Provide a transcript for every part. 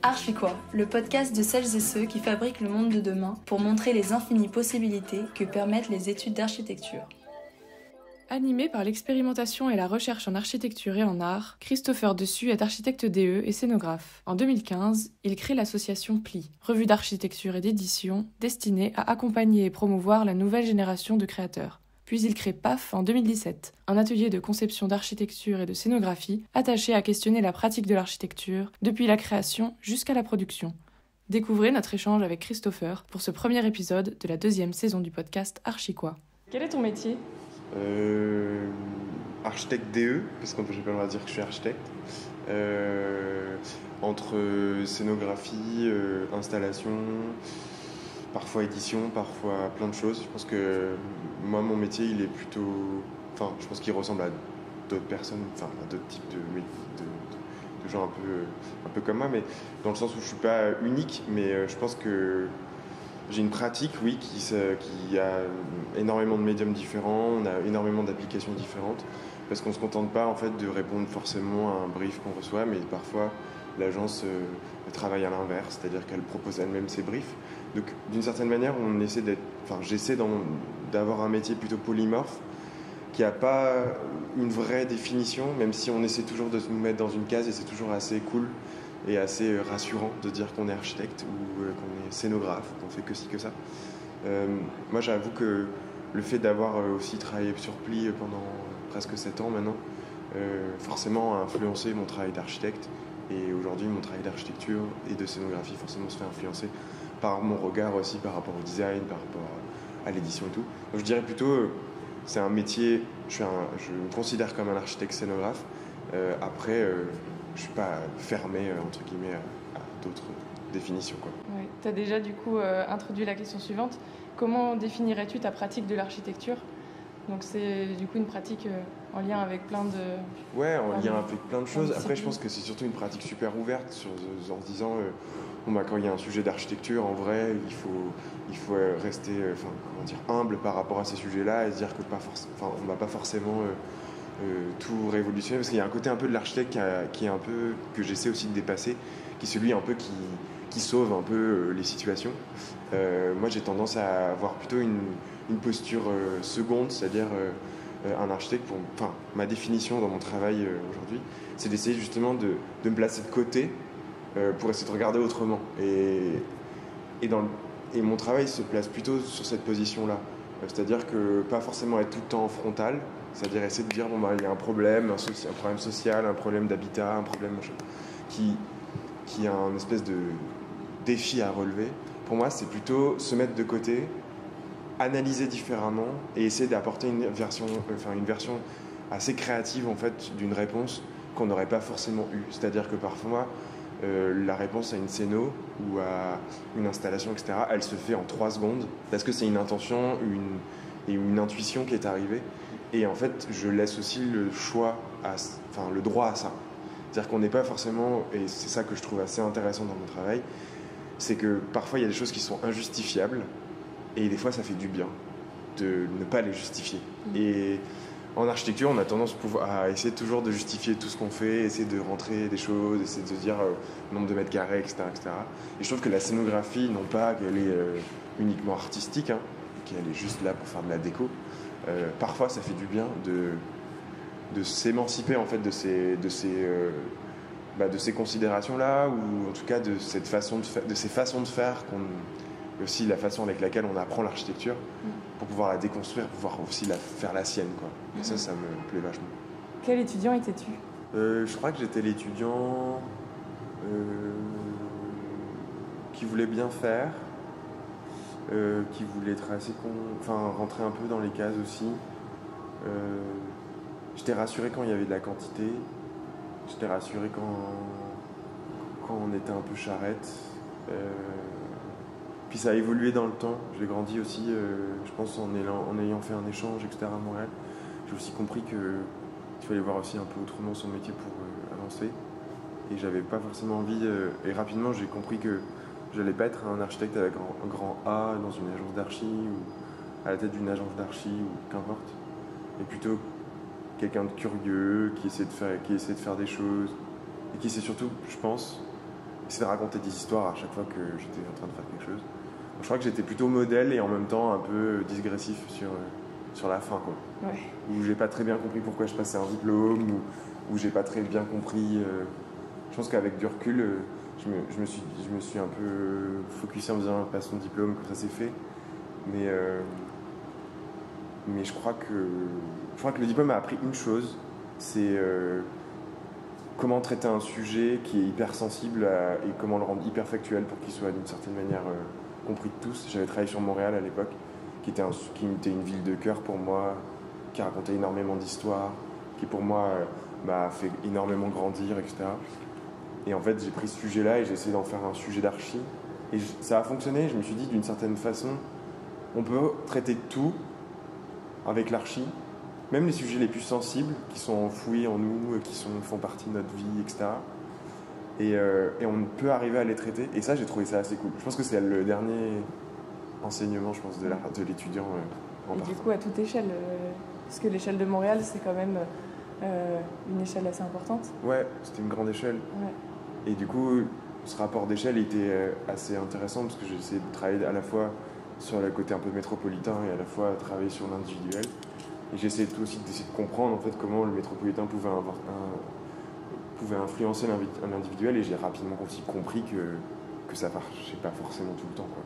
Archie-quoi, le podcast de celles et ceux qui fabriquent le monde de demain pour montrer les infinies possibilités que permettent les études d'architecture. Animé par l'expérimentation et la recherche en architecture et en art, Christopher Dessus est architecte DE et scénographe. En 2015, il crée l'association PLI, revue d'architecture et d'édition destinée à accompagner et promouvoir la nouvelle génération de créateurs. Puis il crée PAF en 2017, un atelier de conception d'architecture et de scénographie attaché à questionner la pratique de l'architecture depuis la création jusqu'à la production. Découvrez notre échange avec Christopher pour ce premier épisode de la 2e saison du podcast Archie-quoi. Quel est ton métier ? Architecte DE, parce qu'on peut pas le droit de dire que je suis architecte. Entre scénographie, installation, parfois édition, parfois plein de choses. Je pense que moi, mon métier, il est plutôt... Enfin, je pense qu'il ressemble à d'autres personnes, enfin, à d'autres types de gens un peu comme moi, mais dans le sens où je suis pas unique, mais je pense que j'ai une pratique, oui, qui a énormément de médiums différents, on a énormément d'applications différentes, parce qu'on ne se contente pas en fait de répondre forcément à un brief qu'on reçoit, mais parfois l'agence travaille à l'inverse, c'est-à-dire qu'elle propose elle-même ses briefs. Donc d'une certaine manière, j'essaie d'avoir un métier plutôt polymorphe, qui n'a pas une vraie définition, même si on essaie toujours de nous mettre dans une case, et c'est toujours assez cool et assez rassurant de dire qu'on est architecte ou qu'on est scénographe, qu'on fait que ci, que ça. Moi, j'avoue que le fait d'avoir aussi travaillé sur Pli pendant presque 7 ans maintenant, forcément a influencé mon travail d'architecte. Et aujourd'hui, mon travail d'architecture et de scénographie forcément se fait influencer par mon regard aussi, par rapport au design, par rapport à l'édition et tout. Donc je dirais plutôt, c'est un métier, je me considère comme un architecte scénographe. Après, je suis pas fermé, entre guillemets, à d'autres définitions, quoi. Ouais. Tu as déjà du coup introduit la question suivante. Comment définirais-tu ta pratique de l'architecture ? Donc c'est du coup une pratique en lien avec plein de... Ouais, en lien avec plein de choses. Après, je pense que c'est surtout une pratique super ouverte en se disant, quand il y a un sujet d'architecture, en vrai, il faut rester humble par rapport à ces sujets-là et se dire que on va pas forcément tout révolutionner, parce qu'il y a un côté un peu de l'architecte qui est un peu, que j'essaie aussi de dépasser, qui est celui un peu qui sauve un peu les situations. Moi, j'ai tendance à avoir plutôt une posture seconde, c'est-à-dire un architecte, ma définition dans mon travail aujourd'hui, c'est d'essayer justement de me placer de côté pour essayer de regarder autrement. Et mon travail se place plutôt sur cette position-là. C'est-à-dire que pas forcément être tout le temps en frontal, c'est-à-dire essayer de dire, il y a un problème, un problème social, un problème d'habitat, un problème qui a un espèce de défi à relever. Pour moi, c'est plutôt se mettre de côté, analyser différemment et essayer d'apporter une version assez créative en fait d'une réponse qu'on n'aurait pas forcément eue. C'est-à-dire que parfois la réponse à une scéno ou à une installation, etc., elle se fait en 3 secondes parce que c'est une intention et une intuition qui est arrivée. Et en fait, je laisse aussi le droit à ça. C'est-à-dire qu'on n'est pas forcément, et c'est ça que je trouve assez intéressant dans mon travail, c'est que parfois il y a des choses qui sont injustifiables. Et des fois, ça fait du bien de ne pas les justifier. Et en architecture, on a tendance à essayer toujours de justifier tout ce qu'on fait, essayer de rentrer des choses, essayer de se dire nombre de mètres carrés, etc., etc. Et je trouve que la scénographie, non pas qu'elle est uniquement artistique, qu'elle est juste là pour faire de la déco, parfois ça fait du bien de s'émanciper en fait de ces considérations-là, ou en tout cas de ces façons de faire et aussi la façon avec laquelle on apprend l'architecture pour pouvoir la déconstruire, pouvoir aussi faire la sienne, quoi. Et ça me plaît vachement. Quel étudiant étais-tu ? Je crois que j'étais l'étudiant qui voulait bien faire, qui voulait être rentrer un peu dans les cases aussi. J'étais rassuré quand il y avait de la quantité, j'étais rassuré quand on était un peu charrette. Puis ça a évolué dans le temps. J'ai grandi aussi, je pense, en ayant fait un échange, etc. à Montréal. J'ai aussi compris qu'il fallait voir aussi un peu autrement son métier pour avancer. Et j'avais pas forcément envie... et rapidement, j'ai compris que j'allais pas être un architecte avec un grand A dans une agence d'archi ou à la tête d'une agence d'archi ou qu'importe. Mais plutôt quelqu'un de curieux, qui essaie de faire des choses et qui essaie surtout, je pense, essayer de raconter des histoires à chaque fois que j'étais en train de faire quelque chose. Donc, je crois que j'étais plutôt modèle et en même temps un peu digressif sur la fin, quoi. Ouais. Où j'ai pas très bien compris pourquoi je passais un diplôme, où j'ai pas très bien compris. Je pense qu'avec du recul, je me suis un peu focusé en me disant passe ton diplôme, comme ça c'est fait. Mais je crois que le diplôme m'a appris une chose, c'est comment traiter un sujet qui est hyper sensible et comment le rendre hyper factuel pour qu'il soit d'une certaine manière compris de tous. J'avais travaillé sur Montréal à l'époque, qui était une ville de cœur pour moi, qui racontait énormément d'histoires, qui pour moi m'a fait énormément grandir, etc. Et en fait, j'ai pris ce sujet-là et j'ai essayé d'en faire un sujet d'archi. Et ça a fonctionné. Je me suis dit, d'une certaine façon, on peut traiter de tout avec l'archi, même les sujets les plus sensibles, qui sont enfouis en nous, font partie de notre vie, etc. Et on peut arriver à les traiter. Et ça, j'ai trouvé ça assez cool. Je pense que c'est le dernier enseignement, je pense, de l'étudiant en partant. Du coup, à toute échelle, parce que l'échelle de Montréal, c'est quand même une échelle assez importante. Ouais, c'était une grande échelle. Ouais. Et du coup, ce rapport d'échelle était assez intéressant parce que j'ai essayé de travailler à la fois sur le côté un peu métropolitain et à la fois travailler sur l'individuel. Et j'ai essayé aussi d'essayer de comprendre en fait comment le métropolitain pouvait influencer l'individuel, et j'ai rapidement aussi compris que ça marchait pas forcément tout le temps, quoi.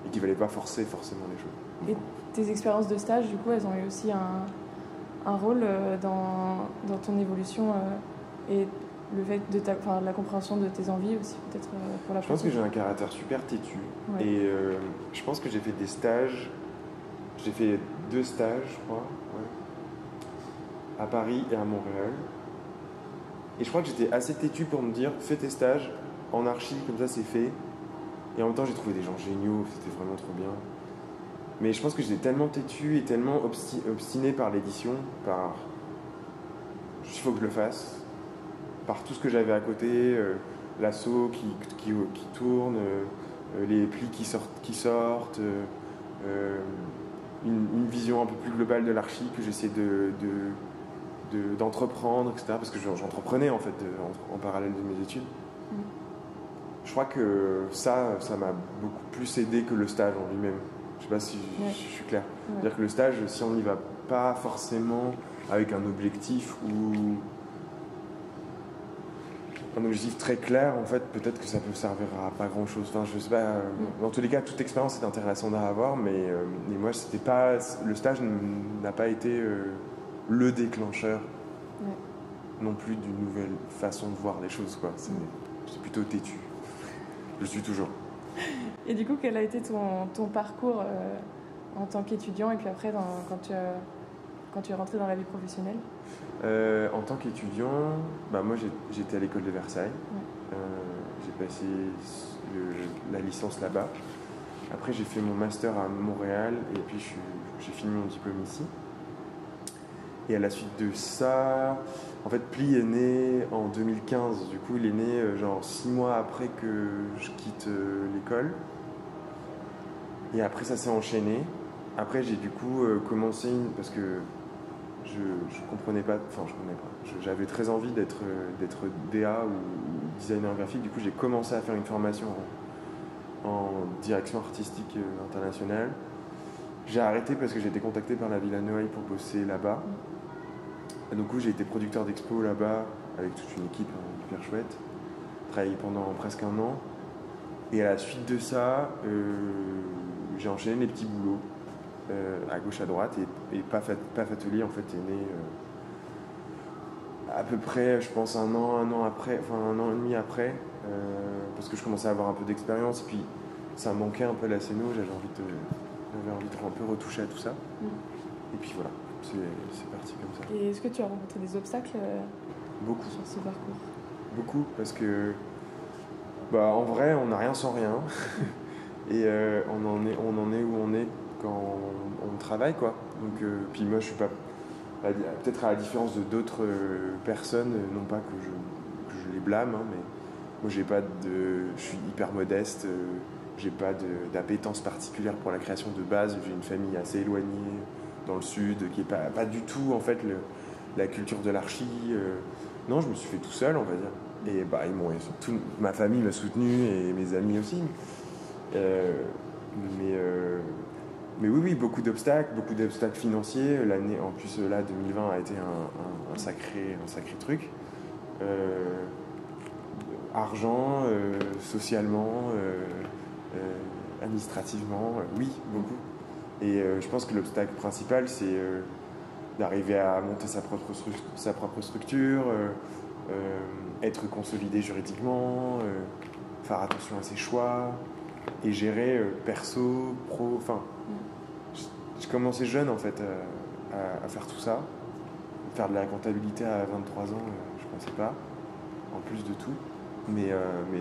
Et qu'il fallait pas forcer forcément les choses. Et tes expériences de stage, du coup, elles ont eu aussi un rôle dans ton évolution et le fait de la compréhension de tes envies aussi, peut-être pour la Je pense que j'ai un caractère super têtu. Ouais. Et je pense que j'ai fait des stages. J'ai fait 2 stages, je crois, à Paris et à Montréal. Et je crois que j'étais assez têtu pour me dire fais tes stages en archi, comme ça c'est fait. Et en même temps, j'ai trouvé des gens géniaux, c'était vraiment trop bien. Mais je pense que j'étais tellement têtu et tellement obstiné par l'édition, par il faut que je le fasse, par tout ce que j'avais à côté, l'assaut qui tourne, les plis qui sortent, une vision un peu plus globale de l'archi que j'essaie d'entreprendre, etc. Parce que j'entreprenais en fait en parallèle de mes études. Je crois que ça m'a beaucoup plus aidé que le stage en lui-même. Je sais pas si je suis clair. Ouais. C'est-à-dire que le stage, si on n'y va pas forcément avec un objectif ou un objectif très clair, en fait, peut-être que ça peut servir à pas grand-chose. Enfin, je sais pas. Dans tous les cas, toute expérience est intéressante à avoir, mais moi, c'était pas. Le stage n'a pas été le déclencheur non plus d'une nouvelle façon de voir les choses, quoi. C'est plutôt têtu. Je suis toujours. Et du coup, quel a été ton parcours en tant qu'étudiant et puis après quand tu es rentré dans la vie professionnelle? En tant qu'étudiant, moi j'étais à l'école de Versailles. J'ai passé la licence là-bas. Après j'ai fait mon master à Montréal et puis j'ai fini mon diplôme ici. Et à la suite de ça, en fait Pli est né en 2015. Du coup il est né genre 6 mois après que je quitte l'école. Et après ça s'est enchaîné. Après j'ai du coup commencé parce que je comprenais pas, j'avais très envie d'être DA ou designer graphique. Du coup j'ai commencé à faire une formation en direction artistique internationale. J'ai arrêté parce que j'ai été contacté par la ville à Noailles pour bosser là-bas. Et du coup j'ai été producteur d'expo là-bas avec toute une équipe hyper chouette. Travaillé pendant presque 1 an. Et à la suite de ça, j'ai enchaîné les petits boulots. À gauche à droite, et PAF Atelier en fait est né à peu près, je pense, un an et demi après, parce que je commençais à avoir un peu d'expérience et puis ça manquait un peu la scéno, j'avais envie de un peu retoucher à tout ça. Et puis voilà, c'est parti comme ça. Et est-ce que tu as rencontré des obstacles Beaucoup. sur ce parcours? Beaucoup, parce que en vrai on n'a rien sans rien. Et on en est où on est quand on travaille, quoi. Donc puis moi je suis pas, peut-être à la différence de d'autres personnes, non pas que je les blâme, mais moi je suis hyper modeste, j'ai pas d'appétence particulière pour la création de base. J'ai une famille assez éloignée dans le sud qui est pas du tout en fait la culture de l'archi. Non, je me suis fait tout seul, on va dire. Et ma famille m'a soutenu et mes amis aussi. Euh, mais oui, beaucoup d'obstacles financiers. L'année, en plus, là, 2020 a été un sacré truc. Argent, socialement, administrativement, oui, beaucoup. Et je pense que l'obstacle principal, c'est d'arriver à monter sa propre structure, être consolidé juridiquement, faire attention à ses choix et gérer perso, pro. Enfin, j'ai commencé jeune en fait à faire tout ça. Faire de la comptabilité à 23 ans, je pensais pas, en plus de tout. Mais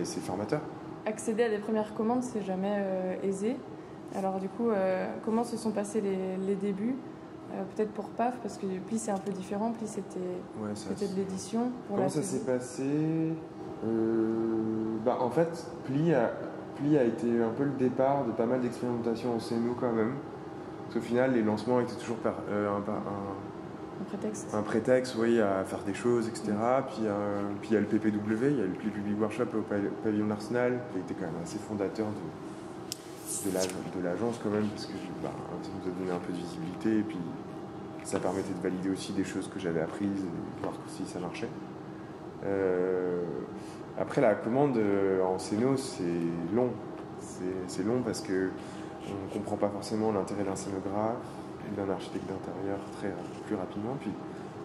c'est formateur. Accéder à des premières commandes, c'est jamais aisé. Alors du coup, comment se sont passés les débuts peut-être pour PAF, parce que Pli c'est un peu différent. Pli c'était de l'édition. Comment ça s'est passé En fait, Pli a été un peu le départ de pas mal d'expérimentations au CNO quand même. Parce qu'au final, les lancements étaient toujours un prétexte, oui, à faire des choses, etc. Puis il y a le PPW, il y a le Pli Public Workshop au pavillon d'Arsenal, qui a été quand même assez fondateur de l'agence quand même, parce que ça nous a donné un peu de visibilité, et puis ça permettait de valider aussi des choses que j'avais apprises, et voir si ça marchait. Après, la commande en scéno, c'est long. C'est long parce qu'on ne comprend pas forcément l'intérêt d'un scénographe, d'un architecte d'intérieur plus rapidement. Puis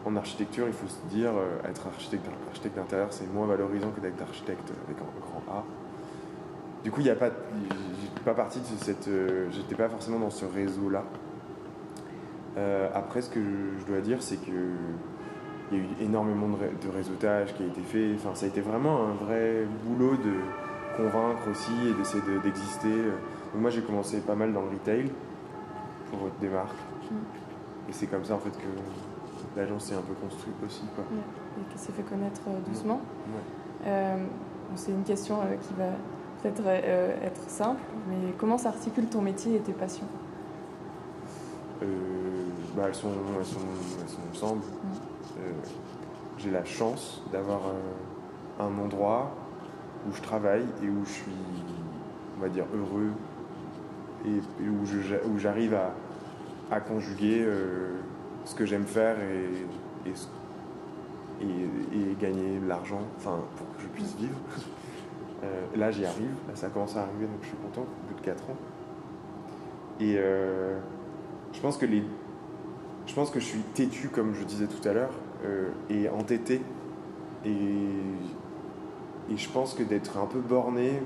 en architecture, il faut se dire, être architecte d'intérieur, c'est moins valorisant que d'être architecte avec un grand A. Du coup, j'étais pas forcément dans ce réseau-là. Après, ce que je dois dire, c'est qu'il y a eu énormément de réseautage qui a été fait. Enfin, ça a été vraiment un vrai boulot de convaincre aussi et d'essayer d'exister. Donc moi, j'ai commencé pas mal dans le retail pour des marques. Et c'est comme ça, en fait, que l'agence s'est un peu construite aussi, quoi. Ouais. Et qui s'est fait connaître doucement. Ouais. C'est une question qui va peut-être être simple, mais comment s'articule ton métier et tes passions ? Elles sont ensemble. J'ai la chance d'avoir un endroit où je travaille et où je suis, on va dire, heureux et où j'arrive à conjuguer ce que j'aime faire et gagner de l'argent, enfin, pour que je puisse vivre. Là, j'y arrive. Là, ça commence à arriver, donc je suis content au bout de 4 ans. Et je pense que je suis têtu, comme je disais tout à l'heure, et entêté. Et je pense que d'être un peu borné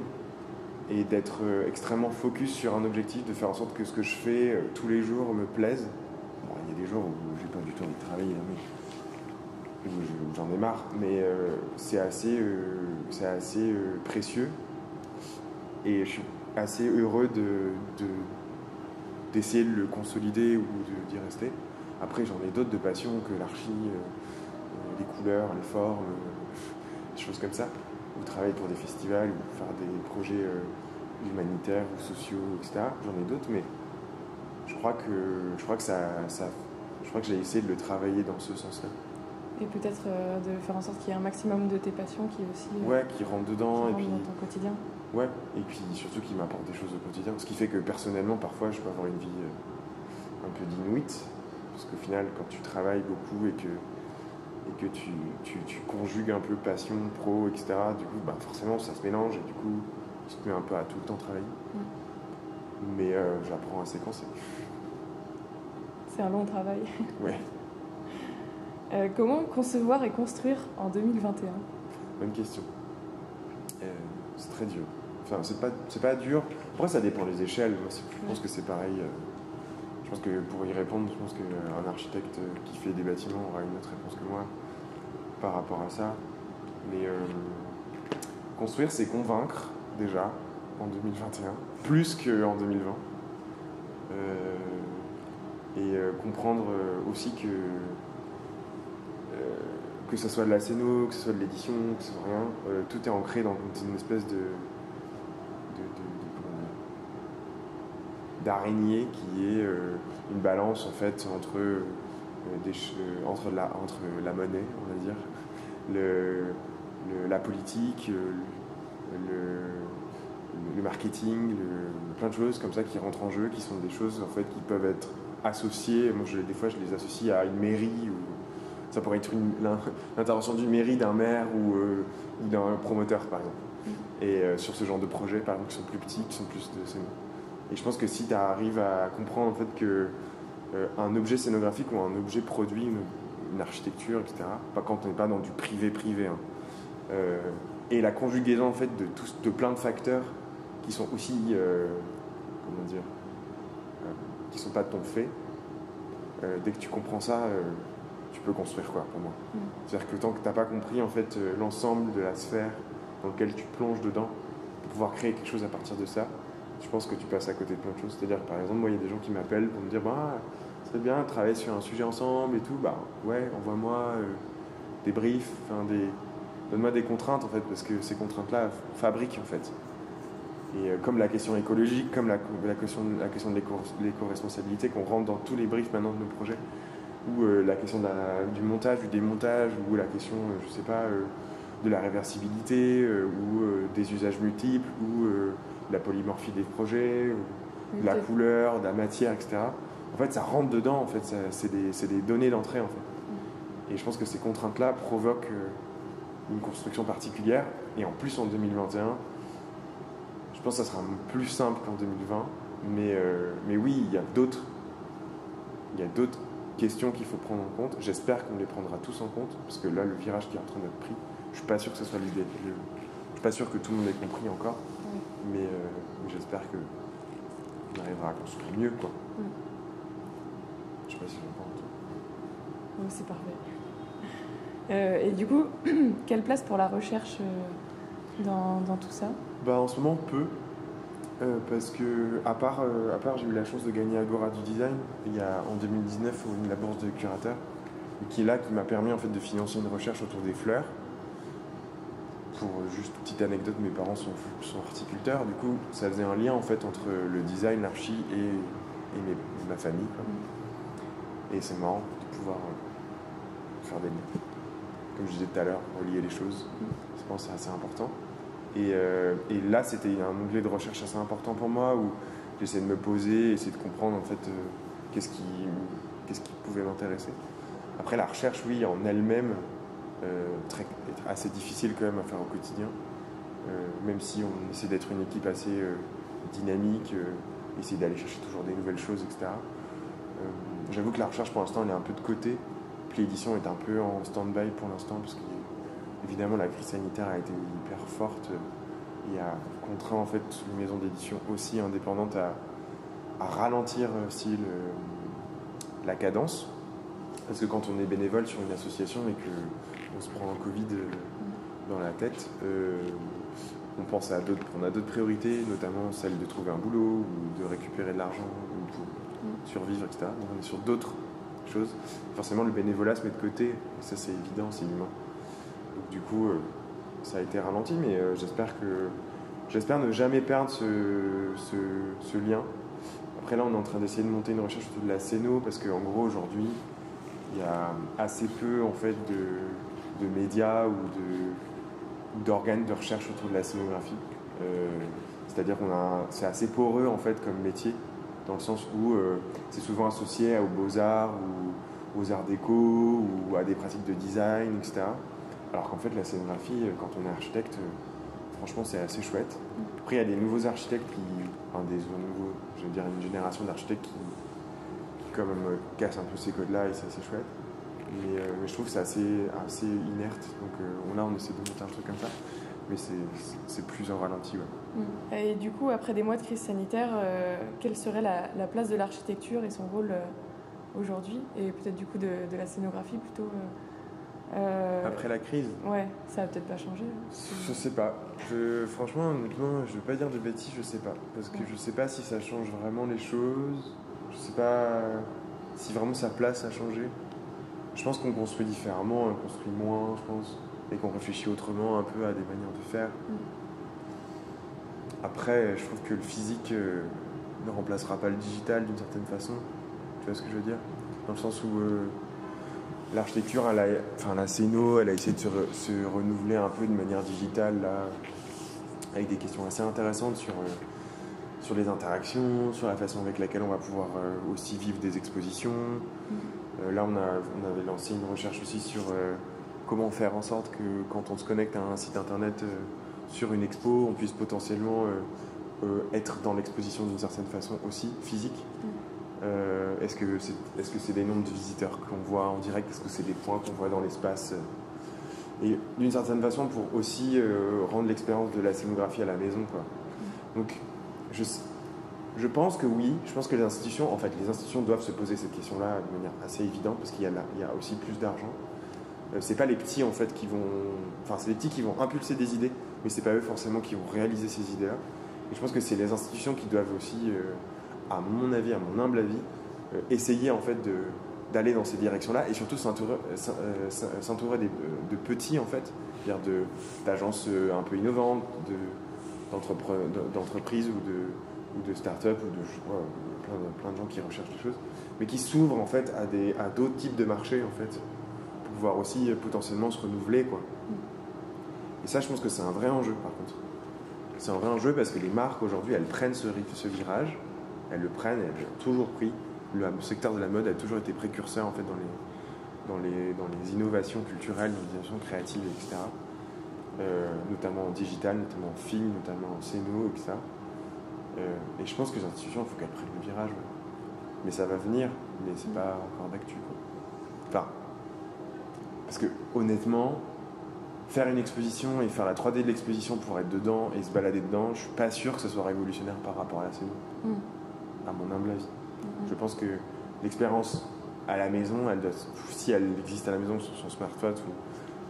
et d'être extrêmement focus sur un objectif, de faire en sorte que ce que je fais tous les jours me plaise. Bon, il y a des jours où j'ai pas du tout envie de travailler, où j'en ai marre, mais c'est assez précieux. Et je suis assez heureux d'essayer de le consolider ou d'y rester. Après, j'en ai d'autres de passions que l'archi, les couleurs, les formes, des choses comme ça. Ou travailler pour des festivals, ou faire des projets humanitaires ou sociaux, etc. J'en ai d'autres, mais je crois que j'ai essayé de le travailler dans ce sens-là. Et peut-être de faire en sorte qu'il y ait un maximum de tes passions qui aussi qui rentrent dedans et puis dans ton quotidien. Ouais, et puis surtout qui m'apportent des choses au quotidien. Ce qui fait que personnellement, parfois, je peux avoir une vie un peu d'inouïte. Parce qu'au final, quand tu travailles beaucoup et que tu conjugues un peu passion, pro, etc., du coup, forcément, ça se mélange et du coup, tu te mets un peu à tout le temps travailler. Mais j'apprends à séquencer. C'est un long travail. Ouais. Comment concevoir et construire en 2021 ? Bonne question. C'est très dur. Enfin, c'est pas dur. Après, ça dépend des échelles. Moi, je pense que c'est pareil. Je pense que pour y répondre, je pense qu'un architecte qui fait des bâtiments aura une autre réponse que moi par rapport à ça. Mais construire, c'est convaincre déjà en 2021, plus qu'en 2020. Comprendre aussi que ce soit de la scéno, que ce soit de l'édition, que ce soit rien, tout est ancré dans une espèce d'araignée qui est une balance en fait entre la monnaie, on va dire, la politique, le marketing, plein de choses comme ça qui rentrent en jeu, qui sont des choses en fait qui peuvent être associées. Moi, des fois, je les associe à une mairie, ou ça pourrait être l'intervention d'une mairie, d'un maire ou d'un promoteur, par exemple. Et sur ce genre de projets, par exemple, qui sont plus petits, qui sont plus de... Et je pense que si tu arrives à comprendre en fait que un objet scénographique ou un objet produit, une architecture, etc., pas quand on n'est pas dans du privé-privé, hein, et la conjugaison en fait de plein de facteurs qui sont aussi, comment dire, qui sont pas de ton fait. Dès que tu comprends ça, tu peux construire quoi, pour moi. C'est-à-dire que tant que t'as pas compris en fait l'ensemble de la sphère dans laquelle tu plonges dedans, pour pouvoir créer quelque chose à partir de ça, je pense que tu passes à côté de plein de choses. C'est-à-dire, par exemple, moi, il y a des gens qui m'appellent pour me dire, bah, c'est bien, travailler sur un sujet ensemble et tout. Bah ouais, envoie-moi des briefs, donne-moi des contraintes en fait, parce que ces contraintes-là fabriquent en fait. Et comme la question écologique, comme la question de l'éco-responsabilité qu'on rentre dans tous les briefs maintenant de nos projets, ou la question du montage, du démontage, ou la question, je sais pas, de la réversibilité, ou des usages multiples, ou la polymorphie des projets, ou de la couleur, de la matière, etc. En fait, ça rentre dedans, en fait, c'est des données d'entrée, en fait. Et je pense que ces contraintes-là provoquent une construction particulière, et en plus en 2021, je pense que ça sera plus simple qu'en 2020, mais oui, il y a d'autres questions qu'il faut prendre en compte. J'espère qu'on les prendra tous en compte, parce que là, le virage qui est en train d'être pris, je suis pas sûr que ce soit l'idée. Je suis pas sûr que tout le monde ait compris encore, mais j'espère qu'on arrivera à construire mieux, quoi. Je sais pas si j'en pense. Oui, c'est parfait. Et du coup, quelle place pour la recherche dans tout ça ? Bah, en ce moment, peu. Parce que, à part j'ai eu la chance de gagner Agora du Design en 2019 la bourse de curateur, qui est là, qui m'a permis en fait de financer une recherche autour des fleurs. Pour juste une petite anecdote, mes parents sont horticulteurs, du coup ça faisait un lien en fait entre le design, l'archi et ma famille, quoi. Et c'est marrant de pouvoir faire des liens. Comme je disais tout à l'heure, relier les choses, je pense que c'est assez important. Et là, c'était un onglet de recherche assez important pour moi, où j'essayais de me poser, essayer de comprendre en fait qu'est-ce qui pouvait m'intéresser. Après, la recherche, oui, en elle-même, est assez difficile quand même à faire au quotidien, même si on essaie d'être une équipe assez dynamique, essayer d'aller chercher toujours des nouvelles choses, etc. J'avoue que la recherche, pour l'instant, elle est un peu de côté. Puis l'édition est un peu en stand-by pour l'instant, parce que évidemment, la crise sanitaire a été hyper forte et a contraint en fait une maison d'édition aussi indépendante à ralentir aussi la cadence. Parce que quand on est bénévole sur une association et qu'on se prend un Covid dans la tête, on pense à on a d'autres priorités, notamment celle de trouver un boulot ou de récupérer de l'argent ou pour survivre, etc. Donc on est sur d'autres choses. Forcément, le bénévolat se met de côté, et ça c'est évident, c'est humain. Donc du coup, ça a été ralenti, mais j'espère ne jamais perdre ce lien. Après là, on est en train d'essayer de monter une recherche autour de la scéno, parce qu'en gros, aujourd'hui, il y a assez peu en fait de médias ou d'organes de recherche autour de la scénographie. C'est-à-dire c'est assez poreux en fait comme métier, dans le sens où c'est souvent associé aux beaux-arts ou aux arts déco ou à des pratiques de design, etc. Alors qu'en fait, la scénographie, quand on est architecte, franchement, c'est assez chouette. Après, il y a des nouveaux architectes une génération d'architectes qui quand même cassent un peu ces codes-là, et c'est assez chouette. Mais je trouve que c'est assez inerte. Donc là, on essaie de monter un truc comme ça, mais c'est plus en ralenti. Ouais. Et du coup, après des mois de crise sanitaire, quelle serait la place de l'architecture et son rôle aujourd'hui, et peut-être du coup de la scénographie plutôt après la crise? Ouais, ça va peut-être pas changer. Je sais pas. Franchement, honnêtement, je veux pas dire de bêtises, je sais pas. Parce que je sais pas si ça change vraiment les choses. Je sais pas si vraiment sa place a changé. Je pense qu'on construit différemment, on construit moins, je pense. Et qu'on réfléchit autrement un peu à des manières de faire. Après, je trouve que le physique ne remplacera pas le digital d'une certaine façon. Tu vois ce que je veux dire? Dans le sens où l'architecture, la Céno, elle a essayé de se renouveler un peu de manière digitale, là, avec des questions assez intéressantes sur les interactions, sur la façon avec laquelle on va pouvoir aussi vivre des expositions. Là, on avait lancé une recherche aussi sur comment faire en sorte que quand on se connecte à un site internet sur une expo, on puisse potentiellement être dans l'exposition d'une certaine façon aussi, physique. Est-ce que c'est des nombres de visiteurs qu'on voit en direct? Est-ce que c'est des points qu'on voit dans l'espace? Et d'une certaine façon, pour aussi rendre l'expérience de la scénographie à la maison, quoi. Donc, je pense que oui, je pense que les institutions doivent se poser cette question-là de manière assez évidente, parce qu'il y a aussi plus d'argent. C'est pas les petits, en fait, c'est les petits qui vont impulser des idées, mais c'est pas eux forcément qui vont réaliser ces idées-là. Et je pense que c'est les institutions qui doivent aussi, à mon avis, à mon humble avis, essayer en fait d'aller dans ces directions-là, et surtout s'entourer de petits, en fait, c'est-à-dire d'agences un peu innovantes, d'entreprises ou de start-up ou de, je sais pas, plein de gens qui recherchent des choses, mais qui s'ouvrent en fait à d'autres types de marchés, en fait, pour pouvoir aussi potentiellement se renouveler, quoi. Et ça, je pense que c'est un vrai enjeu, par contre. C'est un vrai enjeu parce que les marques aujourd'hui, elles prennent ce virage, elles le prennent, et elles l'ont toujours pris. Le secteur de la mode a toujours été précurseur, en fait, dans les innovations culturelles, dans les innovations créatives, etc. Notamment en digital, notamment en film, notamment en scéno, etc. Et je pense que les institutions, il faut qu'elles prennent le virage. Ouais. Mais ça va venir, mais c'est pas encore d'actu, quoi. Enfin, parce que honnêtement, faire une exposition et faire la 3D de l'exposition pour être dedans et se balader dedans, je suis pas sûr que ce soit révolutionnaire par rapport à la scéno. À mon humble avis. Je pense que l'expérience à la maison, si elle existe à la maison sur son smartphone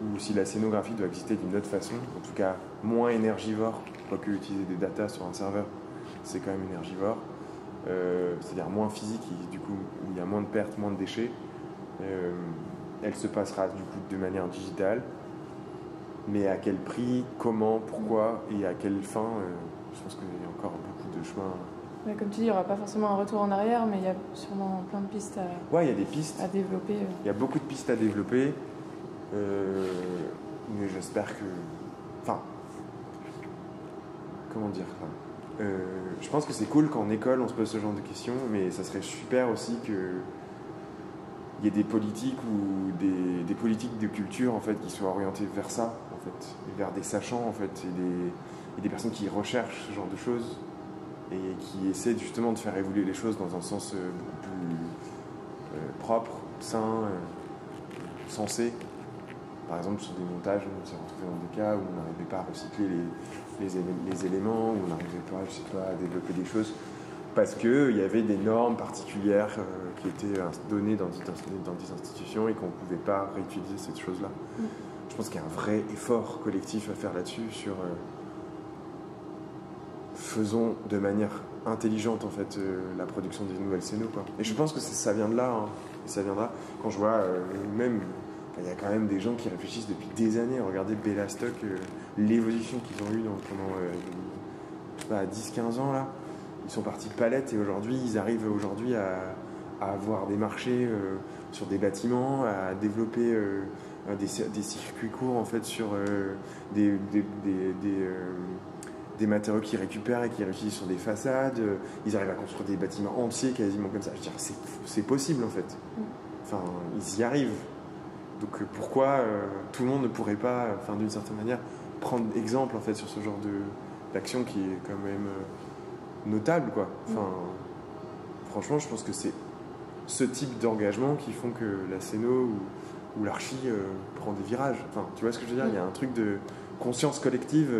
ou si la scénographie doit exister d'une autre façon, en tout cas moins énergivore, quoique utiliser des datas sur un serveur, c'est quand même énergivore, c'est-à-dire moins physique, et du coup où il y a moins de pertes, moins de déchets, elle se passera du coup de manière digitale, mais à quel prix, comment, pourquoi et à quelle fin, je pense qu'il y a encore beaucoup de chemin. Ouais, comme tu dis, il n'y aura pas forcément un retour en arrière, mais il y a sûrement plein de pistes il y a des pistes à développer. Il y a beaucoup de pistes à développer, mais j'espère que... Enfin, comment dire ça, je pense que c'est cool qu'en école on se pose ce genre de questions, mais ça serait super aussi qu'il y ait des politiques ou des politiques de culture, en fait, qui soient orientées vers ça, en fait, et vers des sachants, en fait, et des personnes qui recherchent ce genre de choses et qui essaient justement de faire évoluer les choses dans un sens beaucoup plus propre, sain, sensé. Par exemple, sur des montages, on s'est retrouvé dans des cas où on n'arrivait pas à recycler les éléments, où on n'arrivait pas, je sais pas, à développer des choses parce qu'il y avait des normes particulières qui étaient données dans des institutions et qu'on ne pouvait pas réutiliser cette chose-là. Je pense qu'il y a un vrai effort collectif à faire là-dessus sur faisons de manière intelligente, en fait, la production des nouvelles scénos, quoi. Et je pense que ça vient de là, hein. Et ça viendra quand je vois même... Il y a quand même des gens qui réfléchissent depuis des années. Regardez Bella Stock, l'évolution qu'ils ont eue pendant 10-15 ans, là. Ils sont partis de palettes et aujourd'hui, ils arrivent à avoir des marchés sur des bâtiments, à développer des circuits courts, en fait, sur des matériaux qu'ils récupèrent et qu'ils réutilisent sur des façades. Ils arrivent à construire des bâtiments entiers quasiment comme ça. Je veux dire, c'est possible, en fait. Enfin, ils y arrivent. Donc pourquoi tout le monde ne pourrait pas, d'une certaine manière, prendre exemple, en fait, sur ce genre d'action qui est quand même notable, quoi. Franchement, je pense que c'est ce type d'engagement qui font que la scéno ou l'archi prend des virages. Enfin, tu vois ce que je veux dire? Il y a un truc de conscience collective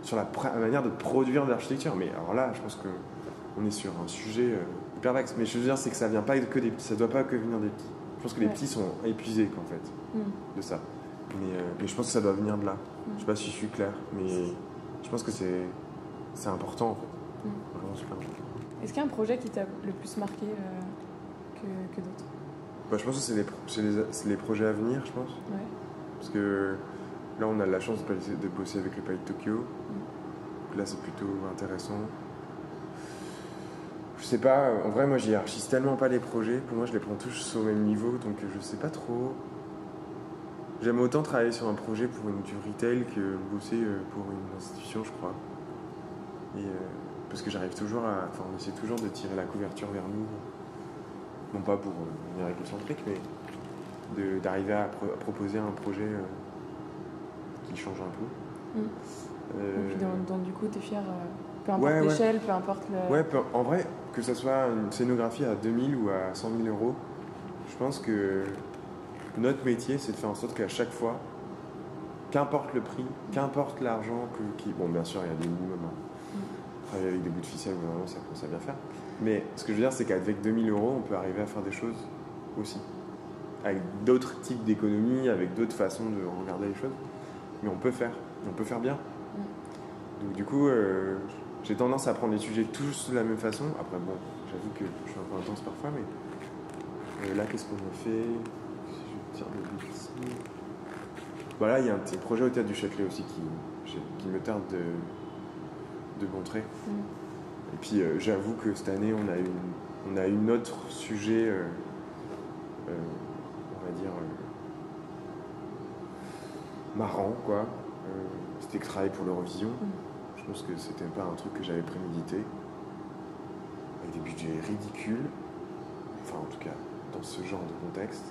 sur la manière de produire de l'architecture. Mais alors là, je pense qu'on est sur un sujet hyper vaste. Mais je veux dire, c'est que ça vient pas que des petits, ça doit pas que venir des petits. Je pense que les petits sont épuisés, en fait, de ça. Mais je pense que ça doit venir de là. Je sais pas si je suis clair, mais je pense que c'est important, en fait. Vraiment super important. Est-ce qu'il y a un projet qui t'a le plus marqué que d'autres? Je pense que c'est les projets à venir, je pense. Ouais. Parce que là, on a la chance de bosser avec le Palais de Tokyo. Donc là, c'est plutôt intéressant. Je sais pas, en vrai, moi, je hiérarchise tellement pas les projets. Pour moi, je les prends tous au même niveau, donc je sais pas trop. J'aime autant travailler sur un projet pour du retail que bosser pour une institution, je crois. Et, parce que j'arrive toujours à... Enfin, on essaie toujours de tirer la couverture vers nous. Non pas pour venir égocentrique, mais d'arriver à proposer un projet qui change un peu. Et puis donc, du coup, t'es fier, peu importe l'échelle, peu importe le... Ouais, en vrai, que ça soit une scénographie à 2000 ou à 100 000 euros, je pense que notre métier, c'est de faire en sorte qu'à chaque fois, qu'importe le prix, qu'importe l'argent bon, bien sûr, il y a des minimums. Travailler avec des bouts de ficelle, vraiment, ça commence à bien faire. Mais ce que je veux dire, c'est qu'avec 2000 euros, on peut arriver à faire des choses aussi. Avec d'autres types d'économies, avec d'autres façons de regarder les choses. Mais on peut faire bien. Donc du coup, j'ai tendance à prendre les sujets tous de la même façon. Après, bon, j'avoue que je suis un peu intense parfois, mais là, qu'est-ce qu'on a fait? Si je tire de bêtises. Voilà, il y a un petit projet au Théâtre du Châtelet aussi qui me tarde de montrer. Et puis j'avoue que cette année on a eu notre sujet on va dire marrant quoi. C'était que travailler pour l'Eurovision. Je pense que c'était pas un truc que j'avais prémédité, avec des budgets ridicules, enfin en tout cas dans ce genre de contexte.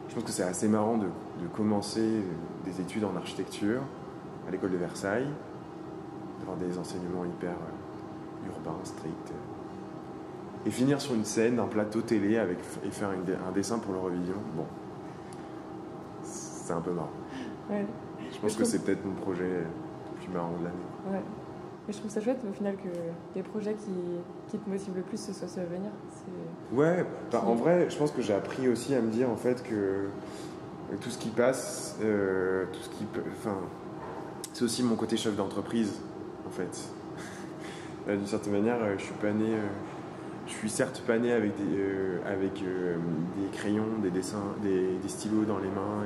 Je pense que c'est assez marrant de commencer des études en architecture à l'école de Versailles, d'avoir des enseignements hyper urbains, stricts, et finir sur une scène, un plateau télé et faire un dessin pour l'Eurovision. Bon, c'est un peu marrant. Ouais. Je pense que c'est peut-être mon projet le plus marrant de l'année. Ouais. Mais je trouve ça chouette au final que les projets qui te motivent le plus ce soit ceux à venir. Ouais, en vrai, je pense que j'ai appris aussi à me dire en fait que tout ce qui passe, tout ce qui peut, enfin, c'est aussi mon côté chef d'entreprise en fait. D'une certaine manière, je suis certes pas né avec des crayons, des dessins, des stylos dans les mains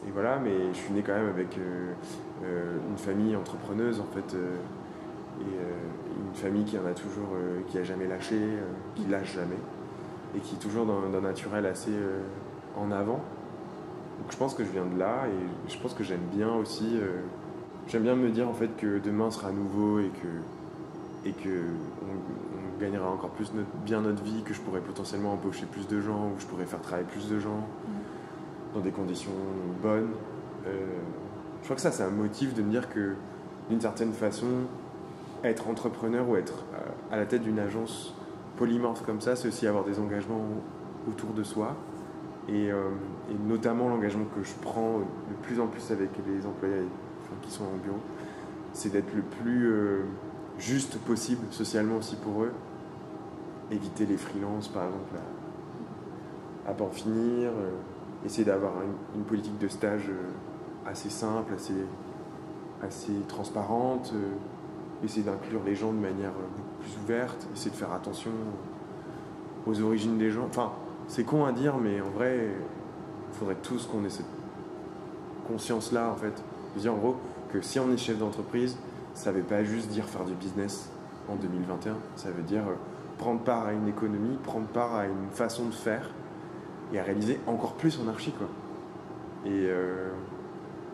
et voilà, mais je suis né quand même avec une famille entrepreneuse en fait, et une famille qui en a toujours, qui a jamais lâché, qui lâche jamais, et qui est toujours d'un naturel assez en avant. Donc je pense que je viens de là, et je pense que j'aime bien aussi, j'aime bien me dire en fait que demain sera nouveau et que on gagnera encore plus bien notre vie, que je pourrais potentiellement embaucher plus de gens, ou je pourrais faire travailler plus de gens dans des conditions bonnes. Je crois que ça, c'est un motif de me dire que, d'une certaine façon, être entrepreneur ou être à la tête d'une agence polymorphe comme ça, c'est aussi avoir des engagements autour de soi. Et notamment l'engagement que je prends de plus en plus avec les employés qui sont en bureau, c'est d'être le plus juste possible socialement aussi pour eux. Éviter les freelances, par exemple, à pas en finir. Essayer d'avoir une politique de stage assez simple, assez transparente. Essayer d'inclure les gens de manière beaucoup plus ouverte. Essayer de faire attention aux origines des gens. Enfin, c'est con à dire, mais en vrai, il faudrait tous qu'on ait cette conscience-là, en fait. De dire, en gros, que si on est chef d'entreprise, ça ne veut pas juste dire faire du business en 2021. Ça veut dire prendre part à une économie, prendre part à une façon de faire et à réaliser encore plus en archi, quoi. Et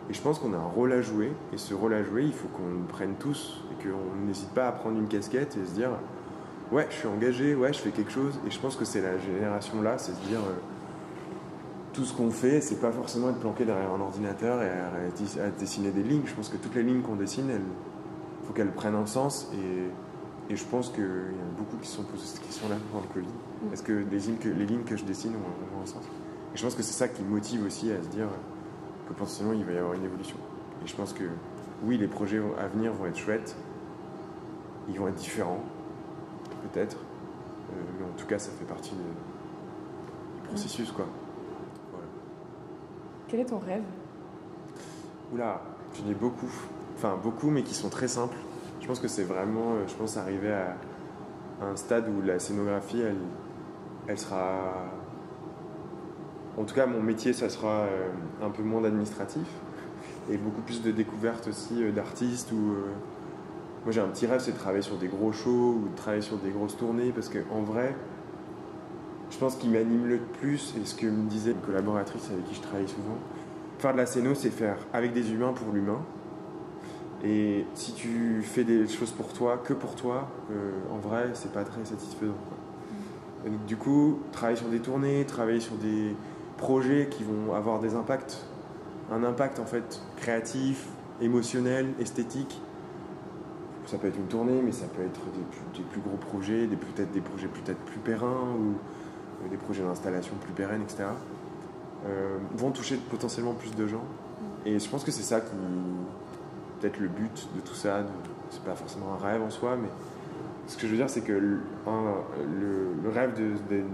je pense qu'on a un rôle à jouer, et ce rôle à jouer, il faut qu'on le prenne tous, et qu'on n'hésite pas à prendre une casquette et se dire ouais, je suis engagé, ouais, je fais quelque chose. Et je pense que c'est la génération là, c'est se dire tout ce qu'on fait, c'est pas forcément être planqué derrière un ordinateur et à dessiner des lignes. Je pense que toutes les lignes qu'on dessine, il faut qu'elles prennent un sens, et je pense qu'il y en a beaucoup qui sont posées cette question-là pendant le Covid. Est-ce que les lignes que je dessine ont vraiment un sens? Et je pense que c'est ça qui motive aussi à se dire que potentiellement il va y avoir une évolution. Et je pense que oui, les projets à venir vont être chouettes, ils vont être différents, peut-être, mais en tout cas ça fait partie du processus, quoi. Voilà. Quel est ton rêve? Oula, j'en ai beaucoup. Enfin beaucoup, mais qui sont très simples. Je pense que c'est vraiment, je pense, arriver à un stade où la scénographie, elle sera... En tout cas, mon métier, ça sera un peu moins d'administratif et beaucoup plus de découverte aussi d'artistes Moi j'ai un petit rêve, c'est de travailler sur des gros shows ou de travailler sur des grosses tournées, parce qu'en vrai, je pense qu'il m'anime le plus, et ce que me disait une collaboratrice avec qui je travaille souvent, faire de la scéno, c'est faire avec des humains pour l'humain. Et si tu fais des choses pour toi, que pour toi, en vrai, c'est pas très satisfaisant, quoi. Et donc, du coup, travailler sur des tournées, travailler sur des projets qui vont avoir des impacts, un impact en fait créatif, émotionnel, esthétique. Ça peut être une tournée, mais ça peut être des plus gros projets, peut-être des projets peut-être plus pérennes ou des projets d'installation plus pérennes, etc. Vont toucher potentiellement plus de gens. Et je pense que c'est ça qui peut-être le but de tout ça. C'est pas forcément un rêve en soi, mais ce que je veux dire, c'est que le rêve d'une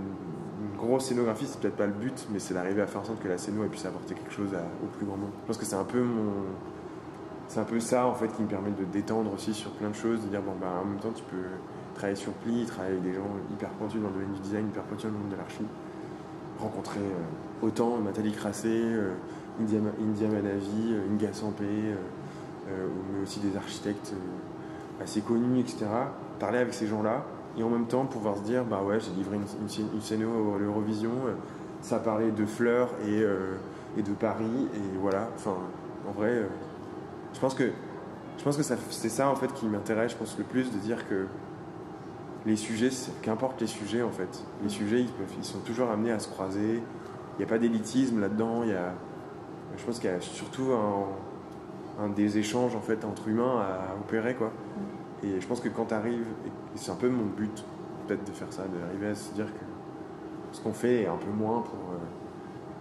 grosse scénographie, c'est peut-être pas le but, mais c'est d'arriver à faire en sorte que la scéno puisse apporter quelque chose au plus grand nombre. Je pense que c'est un peu ça en fait qui me permet de détendre aussi sur plein de choses, de dire en même temps tu peux travailler sur Pli, travailler avec des gens hyper pointus dans le domaine du design, hyper pointus dans le monde de l'archi, rencontrer autant Nathalie Crassé, India Manavi, Inga Sampé, mais aussi des architectes assez connus, etc. Parler avec ces gens-là et en même temps pouvoir se dire j'ai livré une scéno à l'Eurovision, ça parlait de fleurs et de Paris, et voilà, enfin en vrai je pense que c'est ça en fait qui m'intéresse, je pense, le plus, de dire que les sujets, qu'importe les sujets en fait, les sujets ils sont toujours amenés à se croiser, il n'y a pas d'élitisme là-dedans, je pense qu'il y a surtout un des échanges en fait entre humains à opérer, quoi. Et je pense que quand tu arrives, et c'est un peu mon but peut-être de faire ça, d'arriver à se dire que ce qu'on fait est un peu moins pour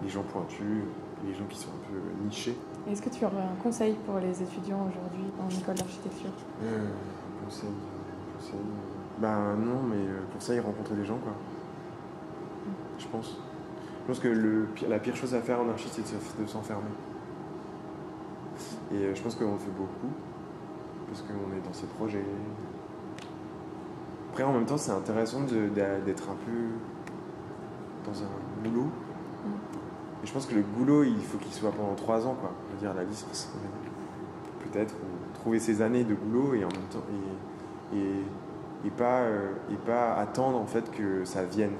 les gens pointus, les gens qui sont un peu nichés. Est-ce que tu aurais un conseil pour les étudiants aujourd'hui en école d'architecture ? Conseil. Non, mais conseil, rencontrer des gens, quoi. Je pense que la pire chose à faire en archi, c'est de s'enfermer. Et je pense qu'on le fait beaucoup, parce qu'on est dans ces projets. Après, en même temps, c'est intéressant d'être un peu dans un boulot. Et je pense que le boulot, il faut qu'il soit pendant 3 ans, quoi. Je veux dire, la licence, peut-être, ou trouver ses années de boulot et en même temps et pas attendre en fait que ça vienne,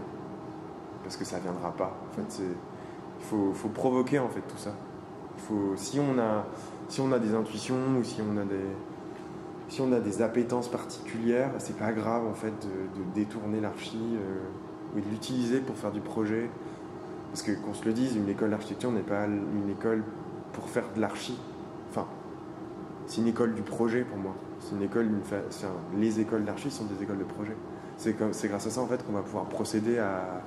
parce que ça viendra pas. En fait, il faut provoquer en fait tout ça. Si on a des intuitions ou si on a des appétences particulières, c'est pas grave en fait de détourner l'archi ou de l'utiliser pour faire du projet. Parce que qu'on se le dise, une école d'architecture n'est pas une école pour faire de l'archi. Enfin, c'est une école du projet pour moi. C'est une école, les écoles d'archi sont des écoles de projet. C'est grâce à ça en fait qu'on va pouvoir procéder à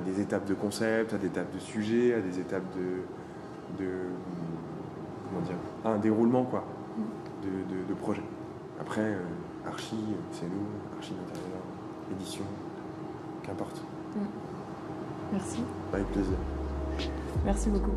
des étapes de concept, à des étapes de sujet, à des étapes à un déroulement, quoi, de projet. Après, archi, c'est nous, archi d'intérieur, édition, qu'importe. Merci. Avec plaisir. Merci beaucoup.